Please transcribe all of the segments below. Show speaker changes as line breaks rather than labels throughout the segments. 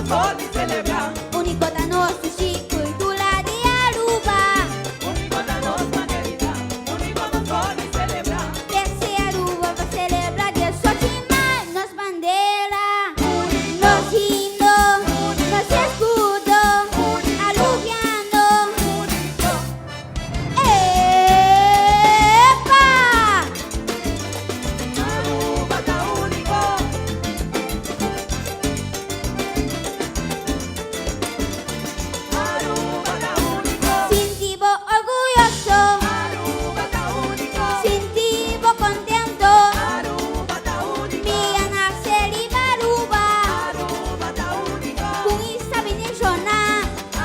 sol y celebrar.
Único da nostra cultura de Aruba.
Único da nossa querida, único do sol y celebrar.
Desce Aruba vai celebrar dia 8 de maio. Nos bandeira, nos himno, nos escudo, aluviando.
Único,
Epa!
Aruba da único. Aruba da único.
Sintivo orgulloso,
Aruba da único.
sintivo contento.
Aruba da único.
Minha nascer em Aruba,
Aruba da único.
com isso a Venezuela.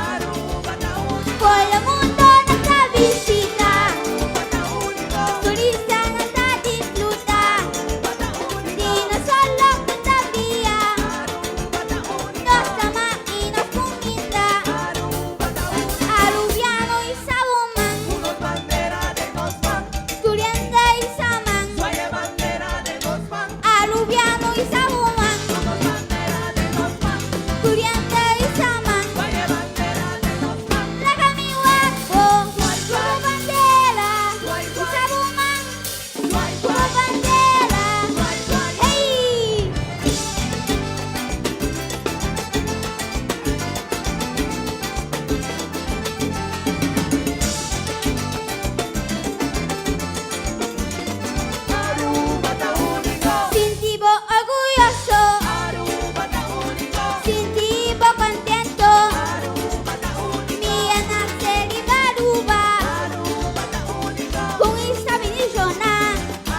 Aruba da único.
Por el mundo nuestra visita,
Aruba da único.
turista nuestra disfruta.
Aruba da único.
Y no solo todavía,
Aruba da único.
nos ama y nos comida.
Aruba da único.
Arubiano y Sabuman,
Unos bandera de nos van.
Turiente y Saman.
Sueñe bandera de nos van.
Arubiano y Sabuman,
Unos bandera de nos van.
Turiente y Saman.
Sueñe bandera de nos van.
Traga mi guapo, como bandera. Y Sabuman,
Guay,
como
guay,
bandera.
guay, guay.
¡Hey!
Aruba da único.
Sintivo orgulloso,
Aruba da único.
sintivo contento.
Aruba da único.
Minha nascer em Aruba,
Aruba da único.
com isso a Venezuela.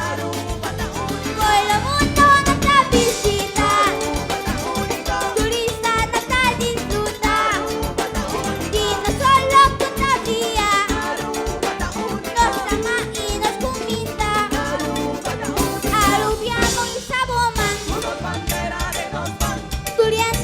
Aruba da único.
Por el mundo nuestra visita,
Aruba da único.
turista nuestra disfruta.
Aruba da único.
Y no solo todavía,
Aruba da único.
nos ama y nos comida.
Aruba da único.
Arubiano y Saboman,
Unos bandera de nos van.
Turiente